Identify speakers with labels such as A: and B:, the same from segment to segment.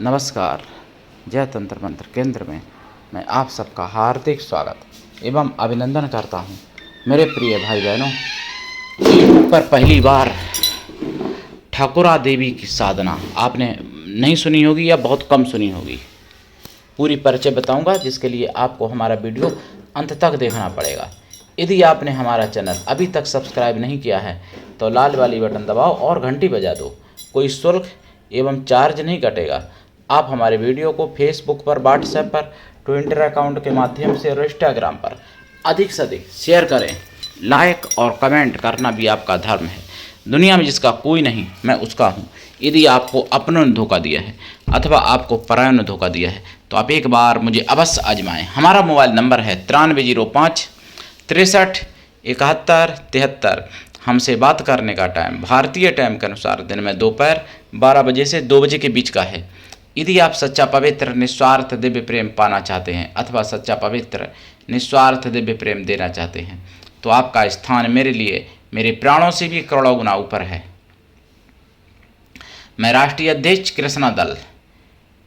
A: नमस्कार। जय तंत्र मंत्र केंद्र में मैं आप सबका हार्दिक स्वागत एवं अभिनंदन करता हूं। मेरे प्रिय भाई बहनों, यूट्यूब पर पहली बार ठाकुरा देवी की साधना आपने नहीं सुनी होगी या बहुत कम सुनी होगी। पूरी परिचय बताऊंगा, जिसके लिए आपको हमारा वीडियो अंत तक देखना पड़ेगा। यदि आपने हमारा चैनल अभी तक सब्सक्राइब नहीं किया है तो लाल वाली बटन दबाओ और घंटी बजा दो। कोई शुल्क एवं चार्ज नहीं कटेगा। आप हमारे वीडियो को फेसबुक पर, व्हाट्सएप पर, ट्विटर अकाउंट के माध्यम से और इंस्टाग्राम पर अधिक से अधिक शेयर करें। लाइक और कमेंट करना भी आपका धर्म है। दुनिया में जिसका कोई नहीं, मैं उसका हूँ। यदि आपको अपनों ने धोखा दिया है अथवा आपको परायों ने धोखा दिया है तो आप एक बार मुझे अवश्य आजमाएं। हमारा मोबाइल नंबर है 9305 63 71 73। हमसे बात करने का टाइम भारतीय टाइम के अनुसार दिन में दोपहर 12 बजे से 2 बजे के बीच का है। यदि आप सच्चा पवित्र निस्वार्थ दिव्य प्रेम पाना चाहते हैं अथवा सच्चा पवित्र निस्वार्थ दिव्य प्रेम देना चाहते हैं तो आपका स्थान मेरे लिए मेरे प्राणों से भी करोड़ों गुना ऊपर है। मैं राष्ट्रीय अध्यक्ष कृष्णा दल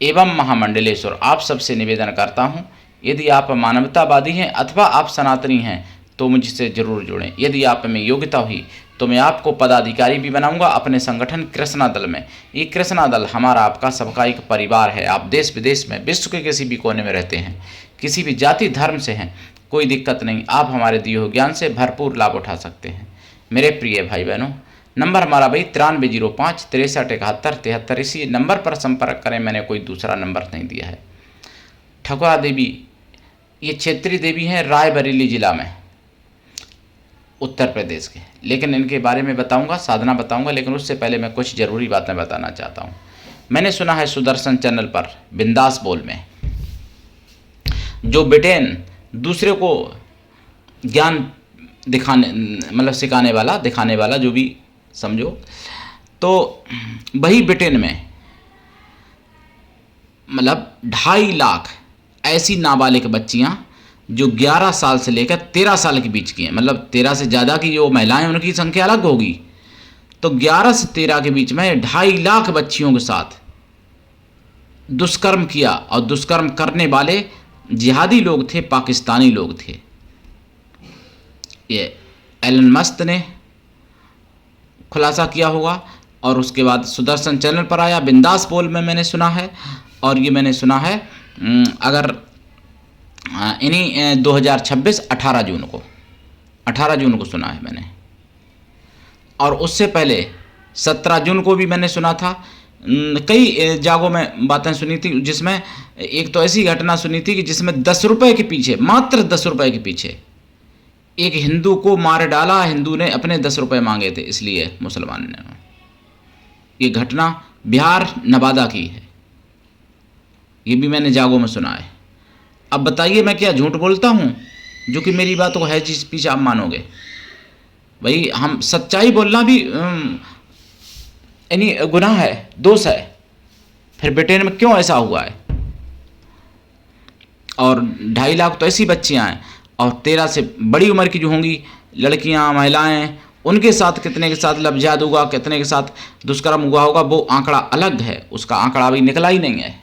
A: एवं महामंडलेश्वर आप सबसे निवेदन करता हूं, यदि आप मानवतावादी हैं अथवा आप सनातनी हैं तो मुझसे जरूर जुड़ें। यदि आप में योग्यता हुई तो मैं आपको पदाधिकारी भी बनाऊंगा अपने संगठन कृष्णा दल में। ये कृष्णा दल हमारा आपका सबका एक परिवार है। आप देश विदेश में, विश्व के किसी भी कोने में रहते हैं, किसी भी जाति धर्म से हैं, कोई दिक्कत नहीं। आप हमारे दिए हुए ज्ञान से भरपूर लाभ उठा सकते हैं। मेरे प्रिय भाई बहनों, नंबर हमारा भाई 9305 63 71 73। इसी नंबर पर संपर्क करें। मैंने कोई दूसरा नंबर नहीं दिया है। ठकुरा देवी ये क्षेत्रीय देवी हैं रायबरेली जिला में, उत्तर प्रदेश के। लेकिन इनके बारे में बताऊंगा, साधना बताऊंगा, लेकिन उससे पहले मैं कुछ ज़रूरी बातें बताना चाहता हूं। मैंने सुना है सुदर्शन चैनल पर बिंदास बोल में जो बेटेन दूसरे को ज्ञान दिखाने मतलब सिखाने वाला, दिखाने वाला, जो भी समझो, तो वही ब्रिटेन में मतलब 2.5 लाख ऐसी नाबालिग बच्चियां जो 11 साल से लेकर 13 साल के बीच की हैं, मतलब 13 से ज़्यादा की जो महिलाएं उनकी संख्या अलग होगी, तो 11 से 13 के बीच में 2.5 लाख बच्चियों के साथ दुष्कर्म किया। और दुष्कर्म करने वाले जिहादी लोग थे, पाकिस्तानी लोग थे। ये एलन मस्क ने खुलासा किया होगा और उसके बाद सुदर्शन चैनल पर आया, बिंदास बोल में मैंने सुना है। और ये मैंने सुना है अगर इन्हीं 2026 18 जून को सुना है मैंने। और उससे पहले 17 जून को भी मैंने सुना था। कई जागों में बातें सुनी थी, जिसमें एक तो ऐसी घटना सुनी थी कि जिसमें 10 रुपये के पीछे, मात्र 10 रुपये के पीछे एक हिंदू को मार डाला। हिंदू ने अपने 10 रुपये मांगे थे, इसलिए मुसलमान ने। ये घटना बिहार नवादा की है, ये भी मैंने जागों में सुना है। अब बताइए मैं क्या झूठ बोलता हूँ जो कि मेरी बात को है जिस पीछे आप मानोगे? भाई हम सच्चाई बोलना भी यानी गुनाह है, दोष है। फिर ब्रिटेन में क्यों ऐसा हुआ है? और 2.5 लाख तो ऐसी बच्चियां हैं, और 13 से बड़ी उम्र की जो होंगी लड़कियां, महिलाएं, उनके साथ कितने के साथ लफ्जाद हुआ, कितने के साथ दुष्कर्म हुआ होगा, वो आंकड़ा अलग है। उसका आंकड़ा अभी निकला ही नहीं है।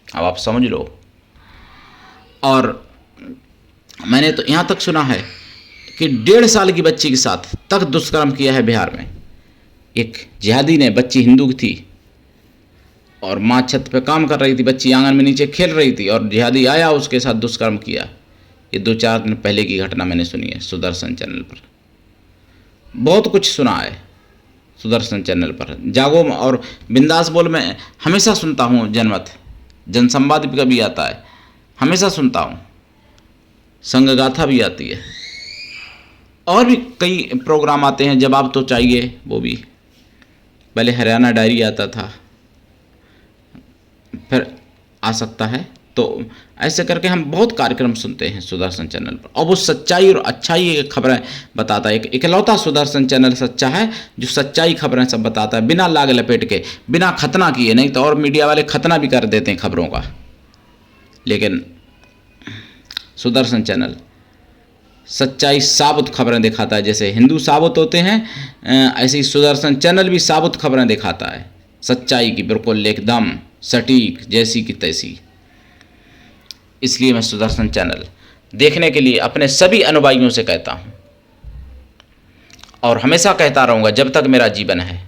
A: अब आप समझ लो। और मैंने तो यहाँ तक सुना है कि 1.5 साल की बच्ची के साथ तक दुष्कर्म किया है बिहार में। एक जिहादी ने, बच्ची हिंदू की थी और माँ छत पे काम कर रही थी, बच्ची आंगन में नीचे खेल रही थी और जिहादी आया, उसके साथ दुष्कर्म किया। ये 2-4 दिन पहले की घटना मैंने सुनी है सुदर्शन चैनल पर। बहुत कुछ सुना है सुदर्शन चैनल पर, जागो और बिंदास बोल में हमेशा सुनता हूँ। जनमत, जनसंवाद भी कभी आता है, हमेशा सुनता हूँ। संगगाथा भी आती है और भी कई प्रोग्राम आते हैं। जवाब तो चाहिए, वो भी पहले हरियाणा डायरी आता था, फिर आ सकता है। तो ऐसे करके हम बहुत कार्यक्रम सुनते हैं सुदर्शन चैनल पर, और वो सच्चाई और अच्छाई की खबरें बताता है। एक इकलौता सुदर्शन चैनल सच्चा है जो सच्चाई खबरें सब बताता है, बिना लाग लपेट के, बिना खतना किए। नहीं तो और मीडिया वाले खतना भी कर देते हैं खबरों का, लेकिन सुदर्शन चैनल सच्चाई साबुत खबरें दिखाता है। जैसे हिंदू साबुत होते हैं, ऐसे ही सुदर्शन चैनल भी साबुत खबरें दिखाता है। सच्चाई की, बिल्कुल एकदम सटीक, जैसी की तैसी। इसलिए मैं सुदर्शन चैनल देखने के लिए अपने सभी अनुयायियों से कहता हूँ और हमेशा कहता रहूँगा जब तक मेरा जीवन है।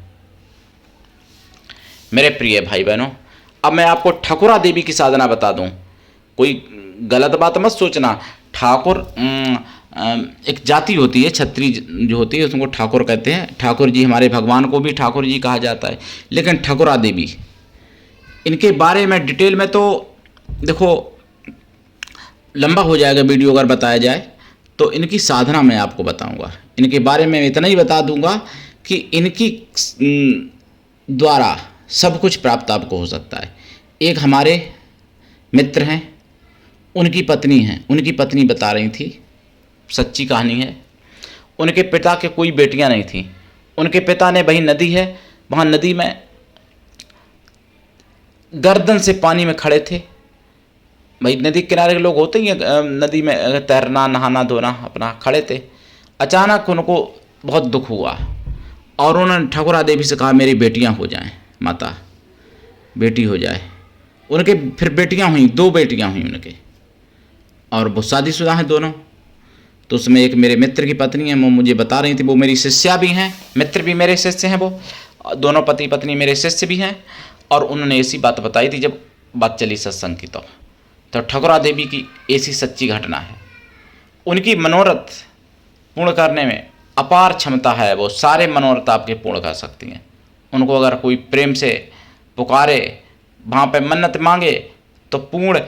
A: मेरे प्रिय भाई बहनों, अब मैं आपको ठकुरा देवी की साधना बता दूं। कोई गलत बात मत सोचना। ठाकुर एक जाति होती है, छत्री जो होती है उसको ठाकुर कहते हैं। ठाकुर जी, हमारे भगवान को भी ठाकुर जी कहा जाता है। लेकिन ठकुरा देवी, इनके बारे में डिटेल में तो देखो लंबा हो जाएगा वीडियो अगर बताया जाए, तो इनकी साधना मैं आपको बताऊंगा। इनके बारे में इतना ही बता दूंगा कि इनकी द्वारा सब कुछ प्राप्त आपको हो सकता है। एक हमारे मित्र हैं, उनकी पत्नी हैं, उनकी पत्नी बता रही थी, सच्ची कहानी है। उनके पिता के कोई बेटियां नहीं थीं। उनके पिता ने, वही नदी है, वहाँ नदी में गर्दन से पानी में खड़े थे। भाई नदी किनारे के लोग होते ही हैं, नदी में तैरना, नहाना धोना, अपना खड़े थे। अचानक उनको बहुत दुख हुआ और उन्होंने ठकुरा देवी से कहा मेरी बेटियां हो जाएं, माता बेटी हो जाए। उनके फिर बेटियां हुई, 2 बेटियां हुई उनके, और वो शादीशुदा हैं दोनों। तो उसमें एक मेरे मित्र की पत्नी है, वो मुझे बता रही थी, वो मेरी शिष्या भी हैं, मित्र भी मेरे शिष्य हैं, वो दोनों पति पत्नी मेरे शिष्य भी हैं। और उन्होंने ऐसी बात बताई थी जब बात चली सत्संग की, तो ठकुरा देवी की ऐसी सच्ची घटना है। उनकी मनोरथ पूर्ण करने में अपार क्षमता है। वो सारे मनोरथ आपके पूर्ण कर सकती हैं। उनको अगर कोई प्रेम से पुकारे, वहाँ पे मन्नत मांगे, तो पूर्ण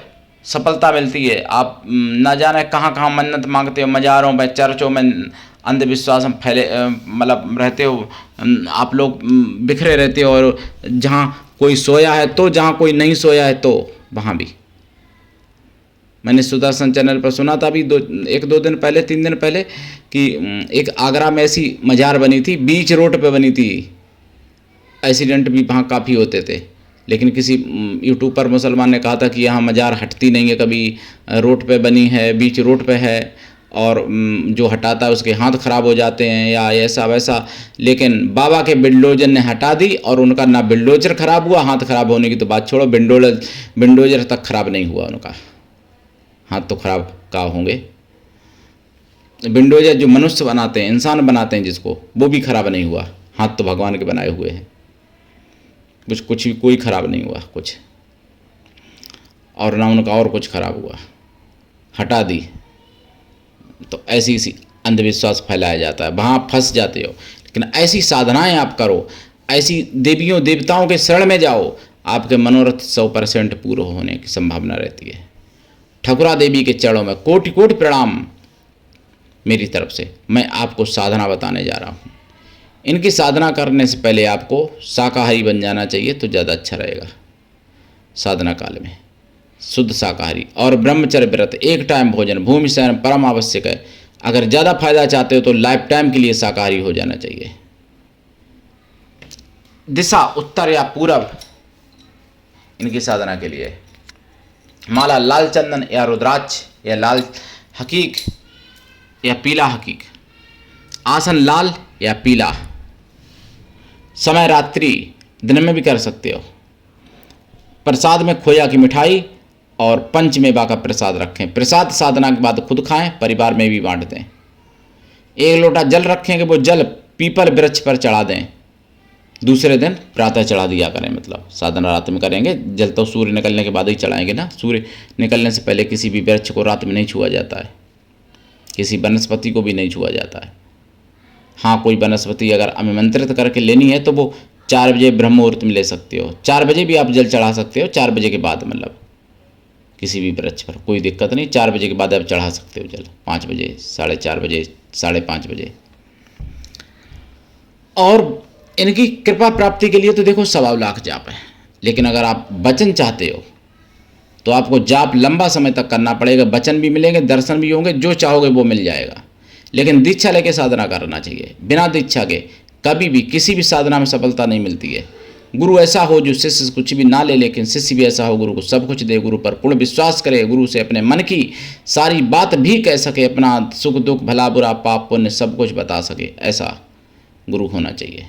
A: सफलता मिलती है। आप न जाने कहाँ कहाँ मन्नत मांगते हो, मज़ारों में, चर्चों में अंधविश्वास में फैले मतलब रहते हो आप लोग, बिखरे रहते हो। और जहाँ कोई सोया है तो, जहाँ कोई नहीं सोया है तो वहाँ भी। मैंने सुदर्शन चैनल पर सुना था अभी 1-2 दिन पहले, 3 दिन पहले, कि एक आगरा में ऐसी मज़ार बनी थी, बीच रोड पे बनी थी। एक्सीडेंट भी वहाँ काफ़ी होते थे, लेकिन किसी यूट्यूब पर मुसलमान ने कहा था कि यहाँ मज़ार हटती नहीं है कभी, रोड पे बनी है, बीच रोड पे है, और जो हटाता है उसके हाथ खराब हो जाते हैं या ऐसा वैसा। लेकिन बाबा के बिल्डोजर ने हटा दी, और उनका ना बिल्डोजर खराब हुआ, हाथ खराब होने की तो बात छोड़ो, बिल्डोजर तक खराब नहीं हुआ उनका। हाथ तो खराब का होंगे, बिल्डोजर जो मनुष्य बनाते हैं, इंसान बनाते हैं जिसको, वो भी खराब नहीं हुआ। हाथ तो भगवान के बनाए हुए हैं, कुछ भी कोई खराब नहीं हुआ कुछ, और ना उनका और कुछ खराब हुआ, हटा दी। तो ऐसी अंधविश्वास फैलाया जाता है, वहाँ फंस जाते हो। लेकिन ऐसी साधनाएं आप करो, ऐसी देवियों देवताओं के शरण में जाओ, आपके मनोरथ 100% पूर्ण होने की संभावना रहती है। ठकुरा देवी के चरणों में कोटि कोटि प्रणाम मेरी तरफ से। मैं आपको साधना बताने जा रहा हूँ। इनकी साधना करने से पहले आपको शाकाहारी बन जाना चाहिए, तो ज़्यादा अच्छा रहेगा। साधना काल में शुद्ध शाकाहारी और ब्रह्मचर्य व्रत, 1 टाइम भोजन, भूमि शयन परम आवश्यक है। अगर ज़्यादा फायदा चाहते हो तो लाइफ टाइम के लिए शाकाहारी हो जाना चाहिए। दिशा उत्तर या पूरब इनकी साधना के लिए। माला लाल चंदन या रुद्राक्ष या लाल हकीक या पीला हकीक। आसन लाल या पीला। समय रात्रि, दिन में भी कर सकते हो। प्रसाद में खोया की मिठाई और पंचमेवा का प्रसाद रखें। प्रसाद साधना के बाद खुद खाएं, परिवार में भी बांट दें। 1 लोटा जल रखेंगे, वो जल पीपल वृक्ष पर चढ़ा दें। दूसरे दिन प्रातः चढ़ा दिया करें, मतलब साधना रात में करेंगे। जल तो सूर्य निकलने के बाद ही चढ़ाएंगे ना, सूर्य निकलने से पहले किसी भी वृक्ष को रात में नहीं छुआ जाता है, किसी वनस्पति को भी नहीं छुआ जाता है। हाँ, कोई वनस्पति अगर आमंत्रित करके लेनी है तो वो 4 बजे ब्रह्म मुहूर्त में ले सकते हो। 4 बजे भी आप जल चढ़ा सकते हो, 4 बजे के बाद, मतलब किसी भी वृक्ष पर कोई दिक्कत नहीं। 4 बजे के बाद आप चढ़ा सकते हो जल, 5 बजे, 4:30 बजे, 5:30 बजे। और इनकी कृपा प्राप्ति के लिए तो देखो 1.25 लाख जाप है। लेकिन अगर आप वचन चाहते हो तो आपको जाप लंबा समय तक करना पड़ेगा। वचन भी मिलेंगे, दर्शन भी होंगे, जो चाहोगे वो मिल जाएगा। लेकिन दीक्षा लेके साधना करना चाहिए। बिना दीक्षा के कभी भी किसी भी साधना में सफलता नहीं मिलती है। गुरु ऐसा हो जो शिष्य से कुछ भी ना ले, लेकिन शिष्य भी ऐसा हो गुरु को सब कुछ दे, गुरु पर पूर्ण विश्वास करे, गुरु से अपने मन की सारी बात भी कह सके, अपना सुख दुख भला बुरा पाप पुण्य सब कुछ बता सके, ऐसा गुरु होना चाहिए।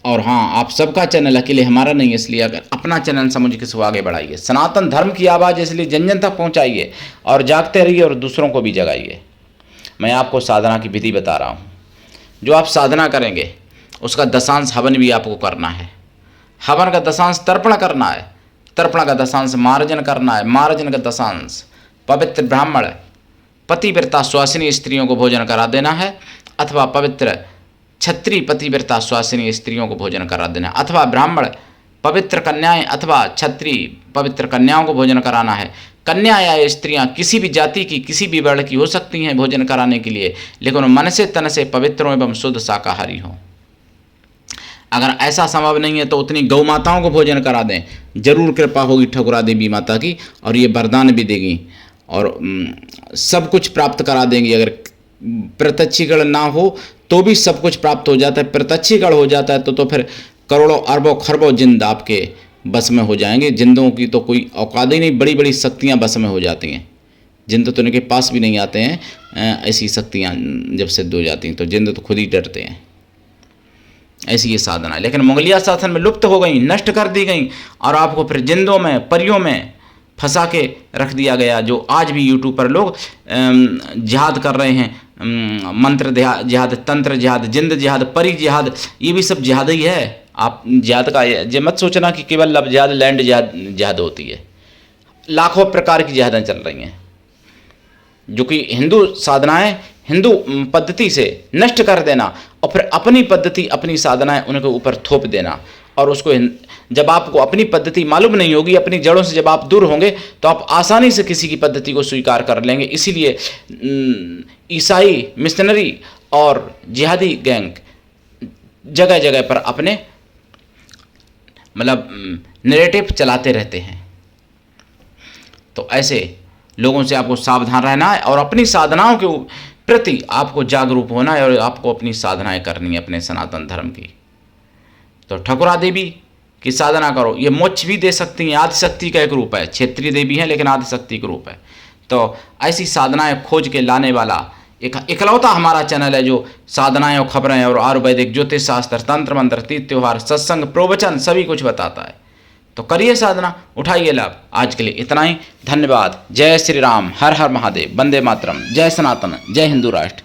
A: और हाँ, आप सबका चैनल अकेले हमारा नहीं, इसलिए अगर अपना चैनल समझ के इसको आगे बढ़ाइए। सनातन धर्म की आवाज़ इसलिए जन जन तक पहुँचाइए और जागते रहिए और दूसरों को भी जगाइए। मैं आपको साधना की विधि बता रहा हूँ। जो आप साधना करेंगे उसका दशांश हवन भी आपको करना है। हवन का दशांश तर्पण करना है, तर्पण का दशांश मार्जन करना है, मार्जन का दशांश पवित्र ब्राह्मण पतिव्रता सुहासिनी स्त्रियों को भोजन करा देना है, अथवा पवित्र क्षत्रिय पतिव्रता सुहासिनी स्त्रियों को भोजन करा देना है, अथवा ब्राह्मण पवित्र कन्याएं अथवा क्षत्रिय पवित्र कन्याओं को भोजन कराना है। कन्या या स्त्रियां किसी भी जाति की, किसी भी वर्ण की हो सकती हैं भोजन कराने के लिए, लेकिन मन से तन से पवित्र हों एवं शुद्ध शाकाहारी हों। अगर ऐसा संभव नहीं है तो उतनी गौ माताओं को भोजन करा दें, जरूर कृपा होगी ठकुरा देवी माता की, और ये वरदान भी देगी और सब कुछ प्राप्त करा देंगी। अगर प्रत्यक्षीकरण ना हो तो भी सब कुछ प्राप्त हो जाता है, प्रत्यक्षीकरण हो जाता है तो फिर करोड़ों अरबों खरबों जिंद आपके बस में हो जाएंगे। जिंदों की तो कोई औकात ही नहीं, बड़ी बड़ी शक्तियाँ बस में हो जाती हैं। जिंद तो इनके पास भी नहीं आते हैं, ऐसी शक्तियाँ जब सिद्ध हो जाती हैं तो जिंद तो खुद ही डरते हैं। ऐसी ये साधना है, लेकिन मुगलिया शासन में लुप्त हो गई, नष्ट कर दी गई, और आपको फिर जिंदों में परियों में फंसा के रख दिया गया। जो आज भी यूट्यूब पर लोग जिहाद कर रहे हैं, मंत्र जिहाद, तंत्र जिहाद, जिंद जिहाद, परी जिहाद, ये भी सब जिहाद ही है। आप जिहाद का ये मत सोचना कि केवल लव जिहाद, लैंड जिहाद होती है। लाखों प्रकार की जिहादें चल रही हैं, जो कि हिंदू साधनाएं हिंदू पद्धति से नष्ट कर देना और फिर अपनी पद्धति, अपनी साधनाएं उनके ऊपर थोप देना। और उसको जब आपको अपनी पद्धति मालूम नहीं होगी, अपनी जड़ों से जब आप दूर होंगे, तो आप आसानी से किसी की पद्धति को स्वीकार कर लेंगे। इसीलिए ईसाई मिशनरी और जिहादी गैंग जगह जगह पर अपने मतलब नैरेटिव चलाते रहते हैं। तो ऐसे लोगों से आपको सावधान रहना है और अपनी साधनाओं के प्रति आपको जागरूक होना है और आपको अपनी साधनाएं करनी है अपने सनातन धर्म की। तो ठकुरा देवी की साधना करो, ये मोक्ष भी दे सकती हैं, आदिशक्ति का एक रूप है। क्षेत्रीय देवी है लेकिन आदिशक्ति का रूप है। तो ऐसी साधनाएं खोज के लाने वाला एक इकलौता हमारा चैनल है जो साधनाएं और खबरें और आयुर्वेदिक, ज्योतिष शास्त्र, तंत्र मंत्र, तीर्थ त्योहार, सत्संग, प्रवचन सभी कुछ बताता है। तो करिए साधना, उठाइए लाभ। आज के लिए इतना ही, धन्यवाद। जय श्री राम, हर हर महादेव, वंदे मातरम, जय सनातन, जय हिंदू राष्ट्र।